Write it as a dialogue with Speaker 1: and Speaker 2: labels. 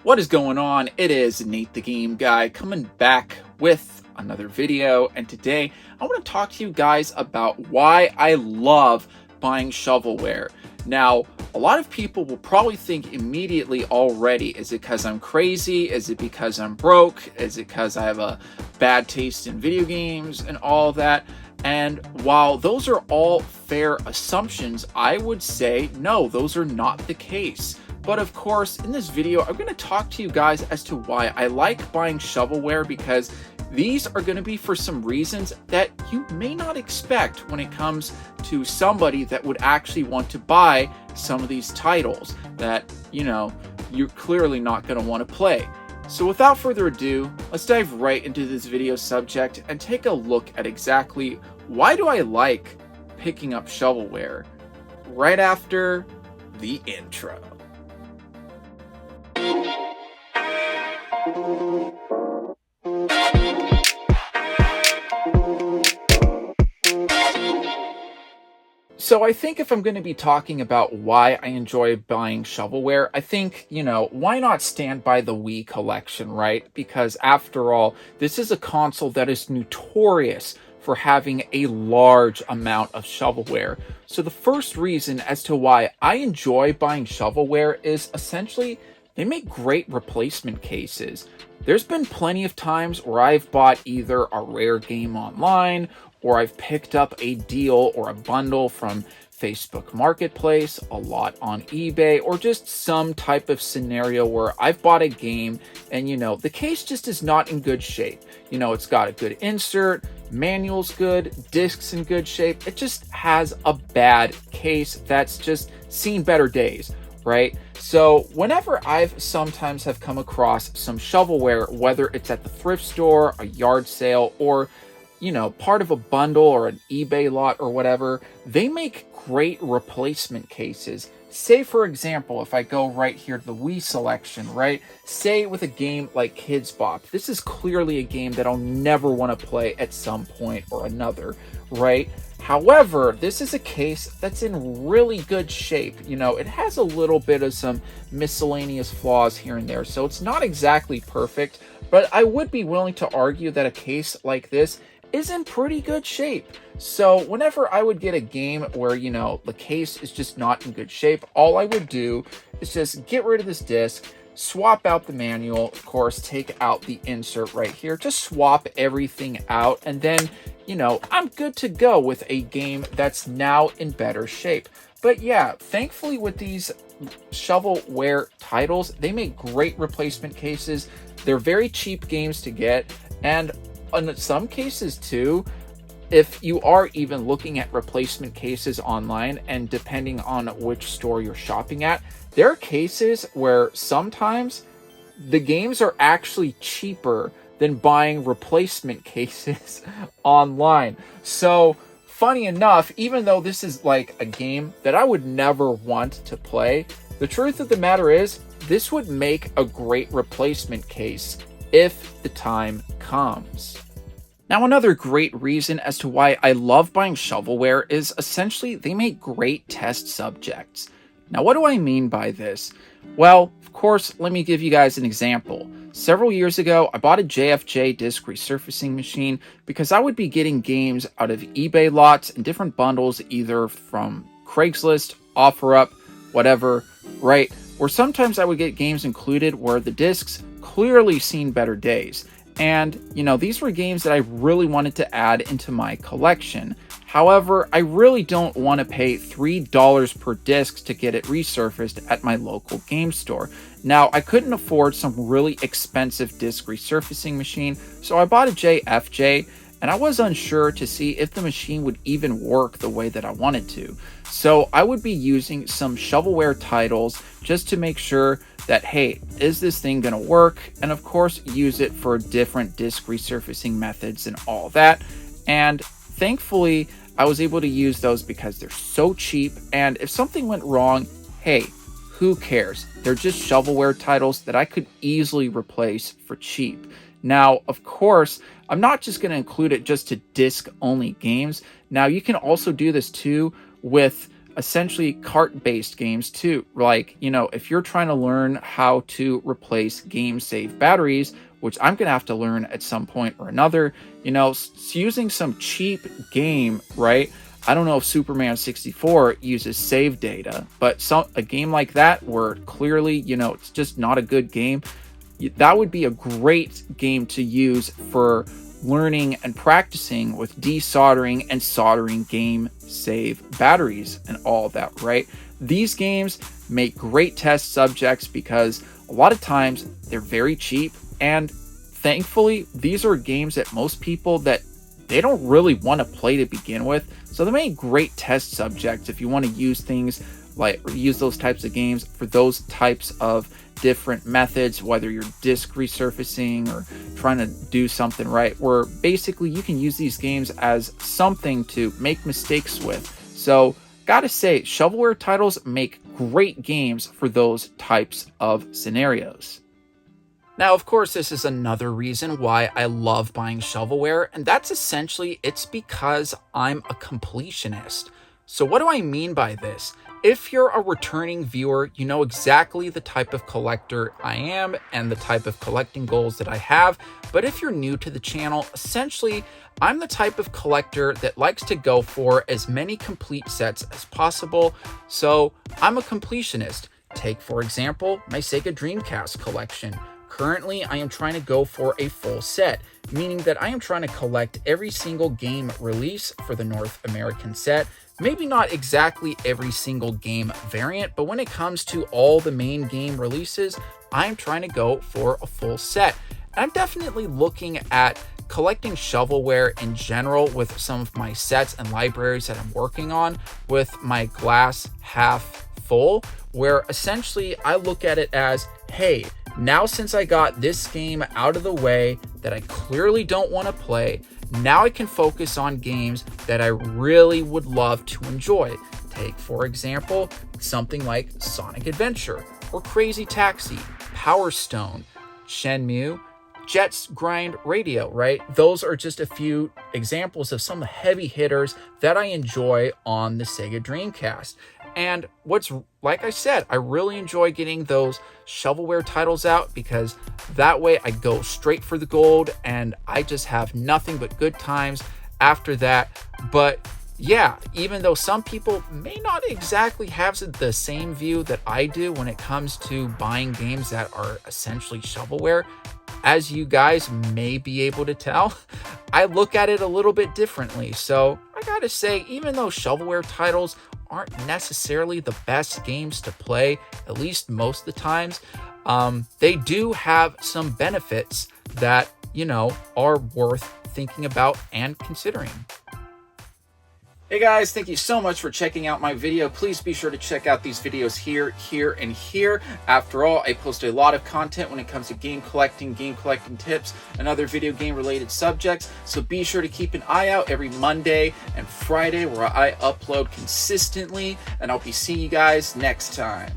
Speaker 1: What is going on? It is Nate the Game Guy coming back with another video, and today I want to talk to you guys about why I love buying shovelware. Now, a lot of people will probably think immediately already, is it because I'm crazy? Is it because I'm broke? Is it because I have a bad taste in video games and all that? And while those are all fair assumptions, I would say no, those are not the case. But of course, in this video, I'm going to talk to you guys as to why I like buying shovelware, because these are going to be for some reasons that you may not expect when it comes to somebody that would actually want to buy some of these titles that, you're clearly not going to want to play. So without further ado, let's dive right into this video subject and take a look at exactly why do I like picking up shovelware right after the intro. So I think if I'm going to be talking about why I enjoy buying shovelware, I think, why not stand by the Wii collection, right? Because after all, this is a console that is notorious for having a large amount of shovelware. So the first reason as to why I enjoy buying shovelware is essentially they make great replacement cases. There's been plenty of times where I've bought either a rare game online, or I've picked up a deal or a bundle from Facebook Marketplace, a lot on eBay, or just some type of scenario where I've bought a game and, the case just is not in good shape. It's got a good insert, manual's good, disc's in good shape. It just has a bad case that's just seen better days, right? So whenever I've sometimes have come across some shovelware, whether it's at the thrift store, a yard sale, or part of a bundle or an eBay lot or whatever, they make great replacement cases. Say, for example, if I go right here to the Wii selection, right? Say with a game like Kids Bop. This is clearly a game that I'll never want to play at some point or another, right? However, this is a case that's in really good shape. It has a little bit of some miscellaneous flaws here and there, so it's not exactly perfect, but I would be willing to argue that a case like this is in pretty good shape. So whenever I would get a game where, the case is just not in good shape, all I would do is just get rid of this disc, swap out the manual, of course, take out the insert right here, just swap everything out, and then, I'm good to go with a game that's now in better shape. But yeah, thankfully with these shovelware titles, they make great replacement cases. They're very cheap games to get, and in some cases too, if you are even looking at replacement cases online, and depending on which store you're shopping at, there are cases where sometimes the games are actually cheaper than buying replacement cases online. So funny enough, even though this is like a game that I would never want to play, the truth of the matter is this would make a great replacement case if the time comes. Now, another great reason as to why I love buying shovelware is essentially they make great test subjects. Now, what do I mean by this? Well, of course, let me give you guys an example. Several years ago, I bought a JFJ disc resurfacing machine because I would be getting games out of eBay lots and different bundles, either from Craigslist, OfferUp, whatever, right? Or sometimes I would get games included where the discs clearly seen better days. And, these were games that I really wanted to add into my collection. However, I really don't want to pay $3 per disc to get it resurfaced at my local game store. Now, I couldn't afford some really expensive disc resurfacing machine, so I bought a JFJ, and I was unsure to see if the machine would even work the way that I wanted to. So I would be using some shovelware titles just to make sure that, hey, is this thing going to work? And of course, use it for different disc resurfacing methods and all that. And thankfully, I was able to use those because they're so cheap. And if something went wrong, hey, who cares? They're just shovelware titles that I could easily replace for cheap. Now, of course, I'm not just going to include it just to disc-only games. Now, you can also do this too with essentially cart-based games too. Like, if you're trying to learn how to replace game save batteries, which I'm going to have to learn at some point or another, using some cheap game, right? I don't know if Superman 64 uses save data, but a game like that where clearly, it's just not a good game, that would be a great game to use for learning and practicing with desoldering and soldering game save batteries and all of that, right? These games make great test subjects because a lot of times they're very cheap, and thankfully these are games that most people that they don't really want to play to begin with, so they make great test subjects if you want to use things like use those types of games for those types of different methods, whether you're disk resurfacing or trying to do something right, where basically you can use these games as something to make mistakes with. So gotta say, shovelware titles make great games for those types of scenarios. Now, of course, this is another reason why I love buying shovelware, and that's essentially it's because I'm a completionist. So what do I mean by this? If you're a returning viewer, you know exactly the type of collector I am and the type of collecting goals that I have. But if you're new to the channel, essentially, I'm the type of collector that likes to go for as many complete sets as possible. So I'm a completionist. Take, for example, my Sega Dreamcast collection. Currently, I am trying to go for a full set, meaning that I am trying to collect every single game release for the North American set. Maybe not exactly every single game variant, but when it comes to all the main game releases, I'm trying to go for a full set. And I'm definitely looking at collecting shovelware in general with some of my sets and libraries that I'm working on with my glass half full, where essentially I look at it as, hey, now since I got this game out of the way that I clearly don't want to play, now I can focus on games that I really would love to enjoy. Take, for example, something like Sonic Adventure or Crazy Taxi, Power Stone, Shenmue, Jet's Grind Radio, right? Those are just a few examples of some of the heavy hitters that I enjoy on the Sega Dreamcast. And like I said, I really enjoy getting those shovelware titles out because that way I go straight for the gold and I just have nothing but good times after that. But yeah, even though some people may not exactly have the same view that I do when it comes to buying games that are essentially shovelware, as you guys may be able to tell, I look at it a little bit differently. So I gotta say, even though shovelware titles aren't necessarily the best games to play, at least most of the times, they do have some benefits that, are worth thinking about and considering. Hey guys, thank you so much for checking out my video. Please be sure to check out these videos here, and here. After all, I post a lot of content when it comes to game collecting tips, and other video game related subjects. So be sure to keep an eye out every Monday and Friday where I upload consistently, and I'll be seeing you guys next time.